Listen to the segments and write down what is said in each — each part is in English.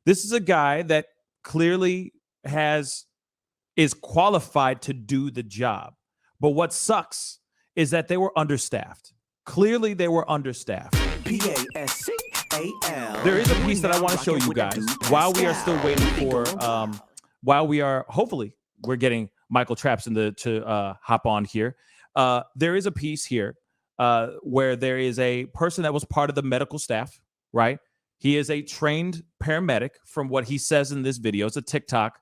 This is a guy that clearly is qualified to do the job. But what sucks is that they were understaffed. Clearly, they were understaffed. Pascal. There is a piece that I want to show you guys while we are still waiting for, hopefully, we're getting Michael Trapson to hop on here. There is a piece here where there is a person that was part of the medical staff, right? He is a trained paramedic from what he says in this video. It's a TikTok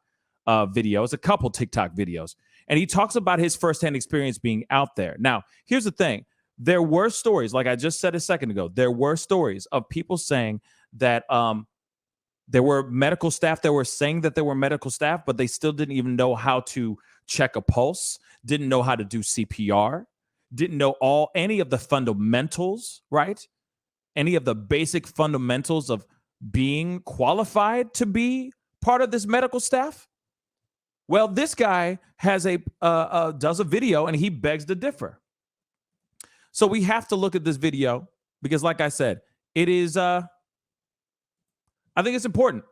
video. It's a couple TikTok videos. And he talks about his firsthand experience being out there. Now, here's the thing. There were stories, like I just said a second ago, there were stories of people saying that there were medical staff that were saying that there were medical staff, but they still didn't even know how to check a pulse, didn't know how to do CPR, didn't know any of the fundamentals, right? Any of the basic fundamentals of being qualified to be part of this medical staff. Well, this guy has does a video and he begs to differ. So we have to look at this video because, like I said, it is, I think it's important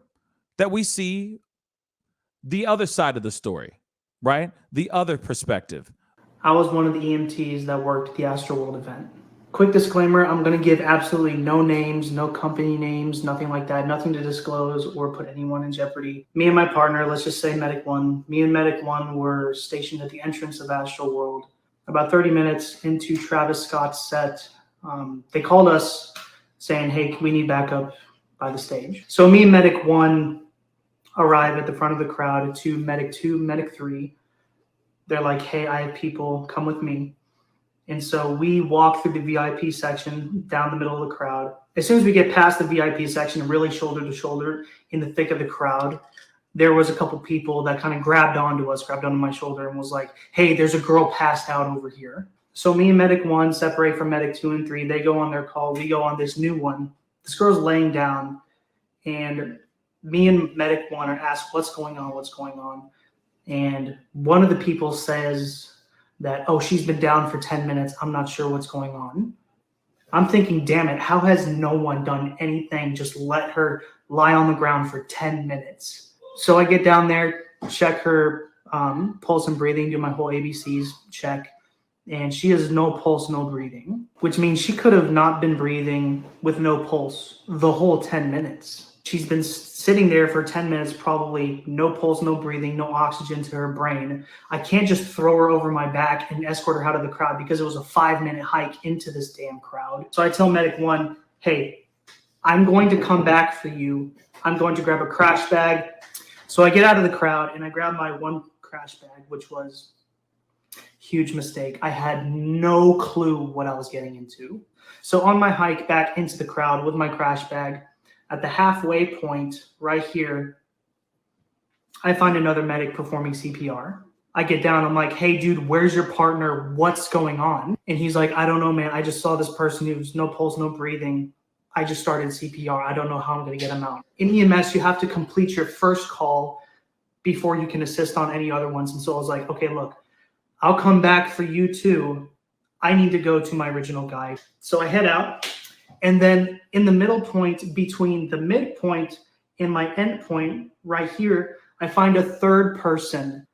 that we see the other side of the story, right? The other perspective. I was one of the EMTs that worked at the Astroworld event. Quick disclaimer, I'm going to give absolutely no names, no company names, nothing like that, nothing to disclose or put anyone in jeopardy. Me and my partner, let's just say Medic 1, me and Medic 1 were stationed at the entrance of Astroworld. About 30 minutes into Travis Scott's set, they called us saying, hey, we need backup by the stage. So me and Medic 1 arrive at the front of the crowd to Medic 2, Medic 3. They're like, hey, I have people, come with me. And so we walk through the VIP section down the middle of the crowd. As soon as we get past the VIP section, really shoulder to shoulder in the thick of the crowd, there was a couple people that kind of grabbed onto my shoulder and was like, hey, there's a girl passed out over here. So me and Medic 1 separate from Medic 2 and 3. They go on their call. We go on this new one. This girl's laying down, and me and Medic 1 are asked, what's going on? What's going on? And one of the people says that, oh, she's been down for 10 minutes. I'm not sure what's going on. I'm thinking, damn it, how has no one done anything? Just let her lie on the ground for 10 minutes. So I get down there, check her pulse and breathing, do my whole ABCs check, and she has no pulse, no breathing, which means she could have not been breathing with no pulse the whole 10 minutes. She's been sitting there for 10 minutes, probably no pulse, no breathing, no oxygen to her brain. I can't just throw her over my back and escort her out of the crowd because it was a 5-minute hike into this damn crowd. So I tell Medic 1, hey, I'm going to come back for you. I'm going to grab a crash bag. So I get out of the crowd and I grab my one crash bag, which was a huge mistake. I had no clue what I was getting into. So on my hike back into the crowd with my crash bag, at the halfway point right here, I find another medic performing CPR. I get down. I'm like, hey, dude, where's your partner? What's going on? And he's like, I don't know, man. I just saw this person who's no pulse, no breathing. I just started CPR. I don't know how I'm going to get him out. In EMS, you have to complete your first call before you can assist on any other ones. And so I was like, okay, look, I'll come back for you too. I need to go to my original guy. So I head out. And then in the middle point between the midpoint and my end point right here, I find a third person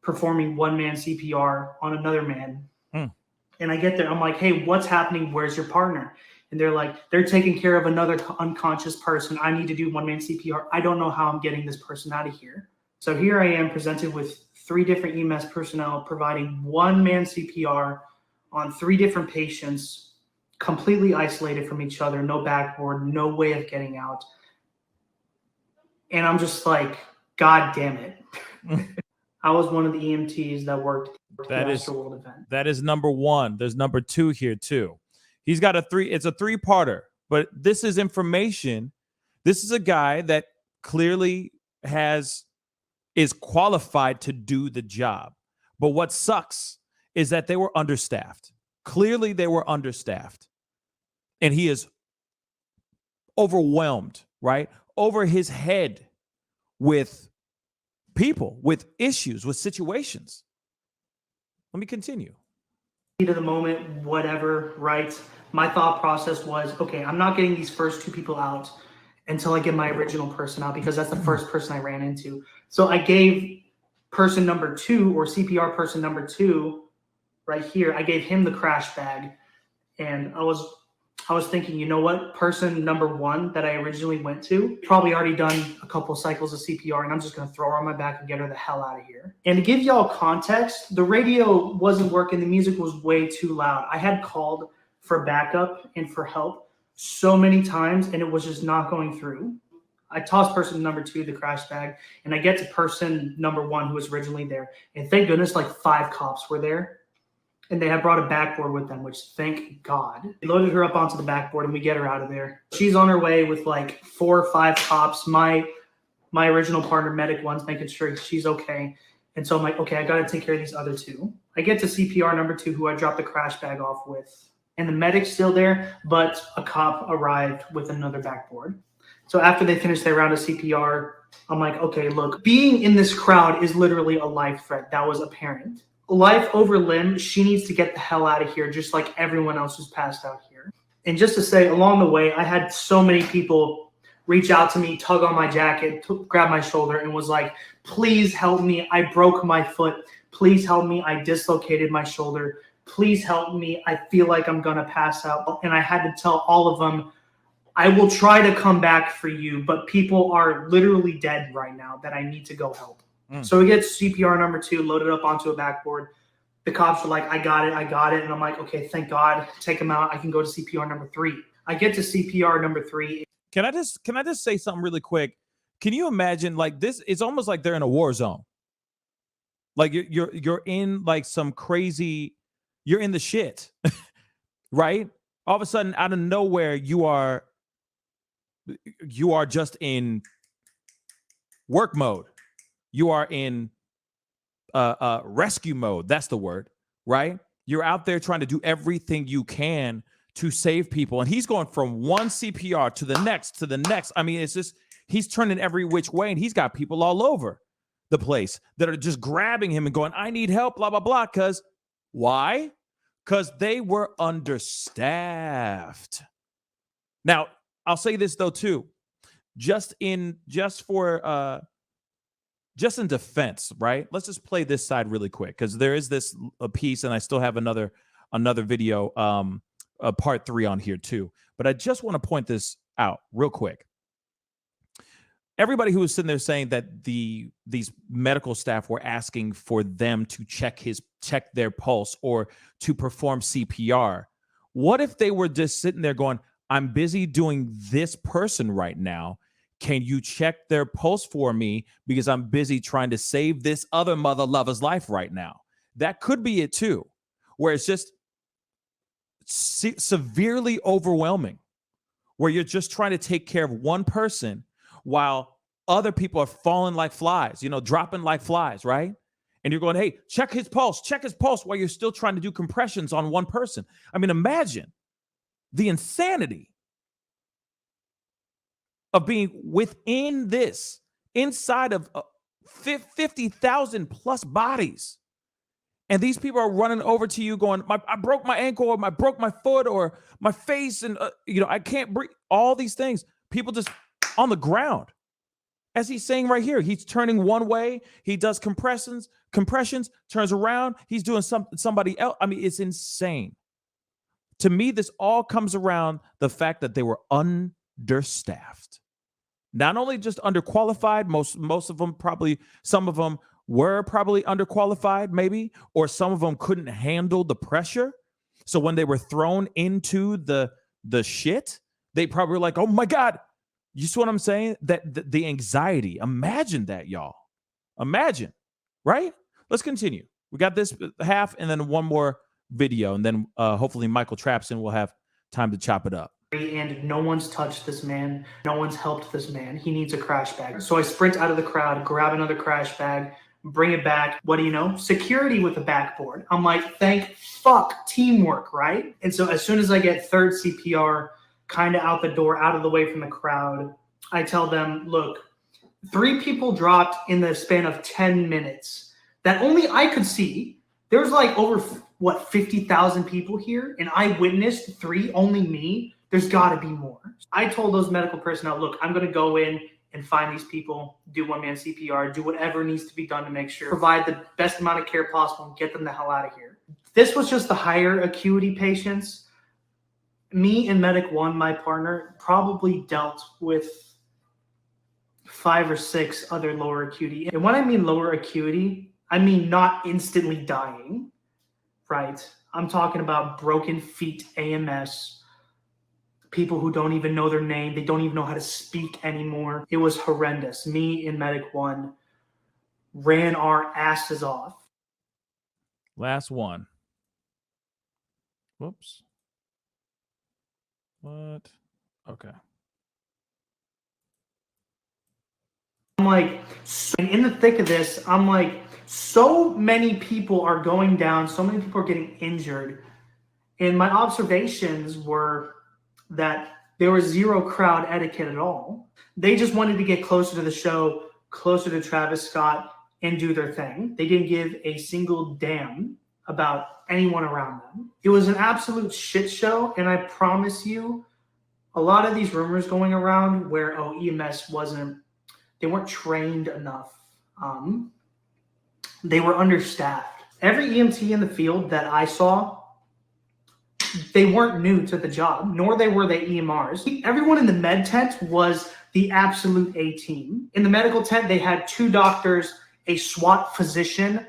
performing one-man CPR on another man. And I get there. I'm like, hey, what's happening? Where's your partner? And they're like, they're taking care of another unconscious person. I need to do one-man CPR. I don't know how I'm getting this person out of here. So here I am presented with 3 different EMS personnel providing one-man CPR on 3 different patients, completely isolated from each other, no backboard, no way of getting out. And I'm just like, God damn it. I was one of the EMTs that worked at the Astroworld event. That is number 1. There's number 2 here too. He's got it's a 3-parter, but this is information. This is a guy that clearly is qualified to do the job. But what sucks is that they were understaffed. Clearly they were understaffed. And he is overwhelmed, right? Over his head with people, with issues, with situations. Let me continue. Heat of the moment, whatever, right? My thought process was, okay, I'm not getting these first 2 people out until I get my original person out, because that's the first person I ran into. So I gave person number 2, or CPR person number 2 right here, I gave him the crash bag. And I was thinking, you know what? Person number 1 that I originally went to probably already done a couple cycles of CPR, and I'm just going to throw her on my back and get her the hell out of here. And to give y'all context, the radio wasn't working. The music was way too loud. I had called for backup and for help so many times, and it was just not going through. I tossed person number 2 the crash bag, and I get to person number 1 who was originally there. And thank goodness, like 5 cops were there. And they had brought a backboard with them, which thank God. We loaded her up onto the backboard and we get her out of there. She's on her way with like 4 or 5 cops. My original partner, medic, one's making sure she's okay. And so I'm like, okay, I got to take care of these other 2. I get to CPR number 2, who I dropped the crash bag off with. And the medic's still there, but a cop arrived with another backboard. So after they finished their round of CPR, I'm like, okay, look, being in this crowd is literally a life threat. That was apparent. Life over limb, she needs to get the hell out of here, just like everyone else who's passed out here. And just to say, along the way, I had so many people reach out to me, tug on my jacket, grab my shoulder, and was like, please help me. I broke my foot. Please help me. I dislocated my shoulder. Please help me. I feel like I'm going to pass out. And I had to tell all of them, I will try to come back for you, but people are literally dead right now that I need to go help. So we get CPR number 2 loaded up onto a backboard. The cops are like, I got it. And I'm like, okay, thank God. Take him out. I can go to CPR number 3. I get to CPR number 3. Can I just say something really quick? Can you imagine, like, this? It's almost like they're in a war zone. Like you're in like some crazy, you're in the shit, right? All of a sudden, out of nowhere, you are just in work mode. You are in rescue mode. That's the word, right? You're out there trying to do everything you can to save people. And he's going from one CPR to the next, to the next. I mean, it's just, he's turning every which way, and he's got people all over the place that are just grabbing him and going, I need help, blah, blah, blah. Because why? Because they were understaffed. Now, I'll say this, though, too. Just in defense, right? Let's just play this side really quick, because there is this a piece, and I still have another video, part 3 on here too. But I just want to point this out real quick. Everybody who was sitting there saying that these medical staff were asking for them to check their pulse or to perform CPR. What if they were just sitting there going, I'm busy doing this person right now. Can you check their pulse for me, because I'm busy trying to save this other mother lover's life right now? That could be it too, where it's just severely overwhelming, where you're just trying to take care of one person while other people are falling like flies, dropping like flies, right? And you're going, hey, check his pulse while you're still trying to do compressions on one person. I mean, imagine the insanity of being within this, inside of 50,000 plus bodies. And these people are running over to you going, I broke my ankle, or I broke my foot, or my face, and I can't breathe. All these things, people just on the ground. As he's saying right here, he's turning one way, he does compressions, turns around, he's doing somebody else. I mean, it's insane. To me, this all comes around the fact that they were understaffed. Not only just underqualified, most of them probably, some of them were probably underqualified maybe, or some of them couldn't handle the pressure. So when they were thrown into the shit, they probably were like, oh my God, you see what I'm saying? That the anxiety, imagine that, y'all. Imagine, right? Let's continue. We got this half and then one more video, and then hopefully Michael Trapson will have time to chop it up. And no one's touched this man. No one's helped this man. He needs a crash bag. So I sprint out of the crowd, grab another crash bag, bring it back. What do you know? Security with a backboard. I'm like, thank fuck, teamwork, right? And so as soon as I get third CPR, kind of out the door, out of the way from the crowd, I tell them, look, 3 people dropped in the span of 10 minutes that only I could see. There's like over, 50,000 people here, and I witnessed 3, only me, There's got to be more. I told those medical personnel, look, I'm going to go in and find these people, do one-man CPR, do whatever needs to be done to make sure, provide the best amount of care possible and get them the hell out of here. This was just the higher acuity patients. Me and Medic 1, my partner, probably dealt with 5 or 6 other lower acuity. And when I mean lower acuity, I mean not instantly dying, right? I'm talking about broken feet, AMS, people who don't even know their name. They don't even know how to speak anymore. It was horrendous. Me and Medic 1 ran our asses off. Last one. Whoops. What? Okay. I'm like, in the thick of this, I'm like, so many people are going down, so many people are getting injured. And my observations were that there was zero crowd etiquette at all. They just wanted to get closer to the show, closer to Travis Scott, and do their thing. They didn't give a single damn about anyone around them. It was an absolute shit show, and I promise you, a lot of these rumors going around where, EMS they weren't trained enough. They were understaffed. Every EMT in the field that I saw, they weren't new to the job, nor were they EMRs. Everyone in the med tent was the absolute A-team. In the medical tent, they had 2 doctors, a SWAT physician,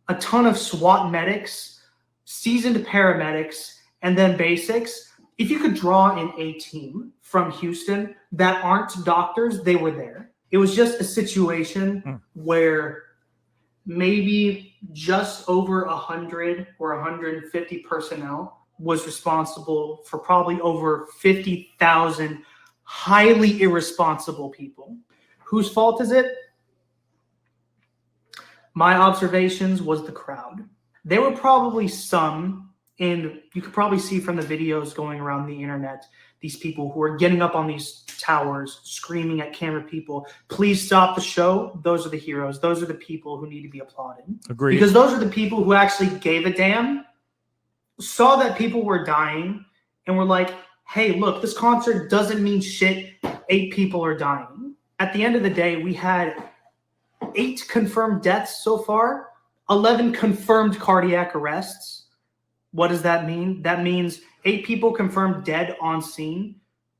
a ton of SWAT medics, seasoned paramedics, and then basics. If you could draw an A-team from Houston that aren't doctors, they were there. It was just a situation where maybe just over 100 or 150 personnel was responsible for probably over 50,000 highly irresponsible people. Whose fault is it? My observations was the crowd. There were probably some, and you could probably see from the videos going around the internet, these people who are getting up on these towers, screaming at camera people, please stop the show. Those are the heroes. Those are the people who need to be applauded. Agreed. Because those are the people who actually gave a damn, saw that people were dying, and were like, hey, look, this concert doesn't mean shit. 8 people are dying. At the end of the day, we had 8 confirmed deaths so far, 11 confirmed cardiac arrests. What does that mean? That means 8 people confirmed dead on scene,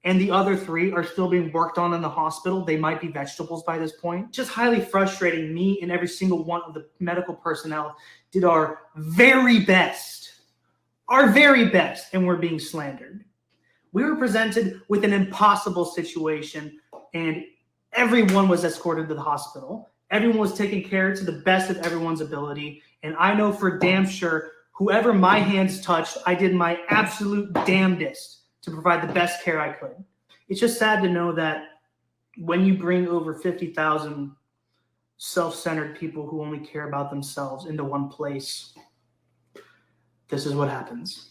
and the other 3 are still being worked on in the hospital. They might be vegetables by this point. Just highly frustrating. Me and every single one of the medical personnel did our very best, and we're being slandered. We were presented with an impossible situation, and everyone was escorted to the hospital. Everyone was taken care of to the best of everyone's ability, and I know for damn sure whoever my hands touched, I did my absolute damnedest to provide the best care I could. It's just sad to know that when you bring over 50,000 self-centered people who only care about themselves into one place, this is what happens.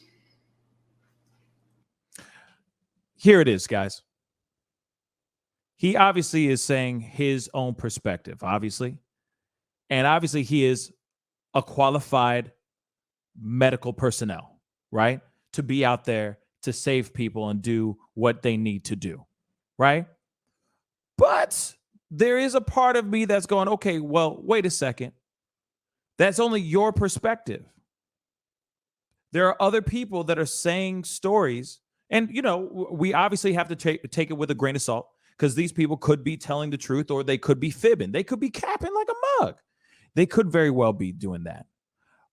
Here it is, guys. He obviously is saying his own perspective, obviously. And obviously he is a qualified medical personnel, right? To be out there to save people and do what they need to do, right? But there is a part of me that's going, okay, well, wait a second. That's only your perspective. There are other people that are saying stories, and, we obviously have to take it with a grain of salt, because these people could be telling the truth, or they could be fibbing. They could be capping like a mug. They could very well be doing that.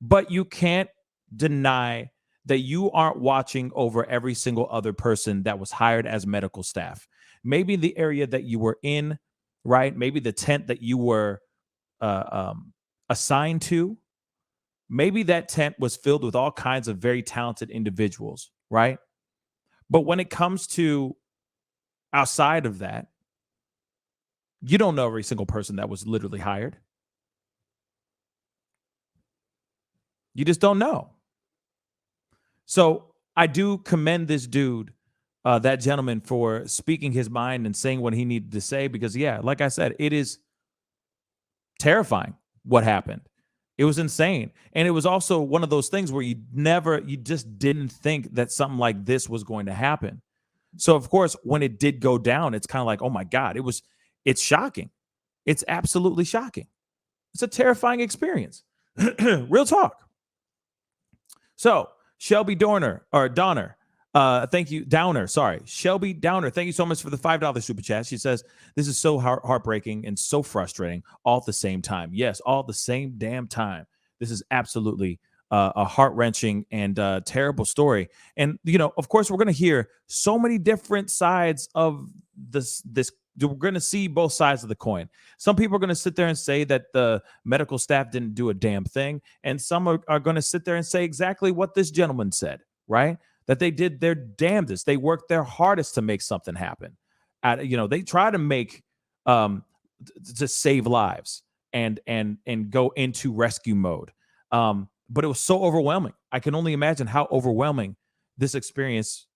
But you can't deny that you aren't watching over every single other person that was hired as medical staff. Maybe the area that you were in, right? Maybe the tent that you were assigned to. Maybe that tent was filled with all kinds of very talented individuals, right? But when it comes to outside of that, you don't know every single person that was literally hired. You just don't know. So I do commend this dude, that gentleman, for speaking his mind and saying what he needed to say, because, yeah, like I said, it is terrifying what happened. It was insane. And it was also one of those things where you just didn't think that something like this was going to happen. So of course, when it did go down, it's kind of like, oh my God, it's shocking. It's absolutely shocking. It's a terrifying experience. Real talk. So Shelby Donner, thank you, Downer. Sorry, Shelby Downer. Thank you so much for the $5 super chat. She says, "This is so heartbreaking and so frustrating all at the same time." Yes, all at the same damn time. This is absolutely a heart wrenching and terrible story. And of course, we're going to hear so many different sides of this. We're going to see both sides of the coin. Some people are going to sit there and say that the medical staff didn't do a damn thing, and some are going to sit there and say exactly what this gentleman said, right? That they did their damnedest. They worked their hardest to make something happen. They try to make to save lives and go into rescue mode. But it was so overwhelming. I can only imagine how overwhelming this experience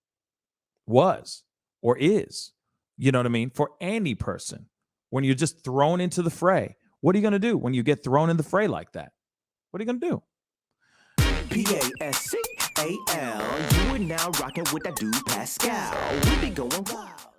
was or is. You know what I mean? For any person, when you're just thrown into the fray, what are you going to do when you get thrown in the fray like that? What are you going to do? Pascal, you are now rocking with that dude Pascal. We be going wild.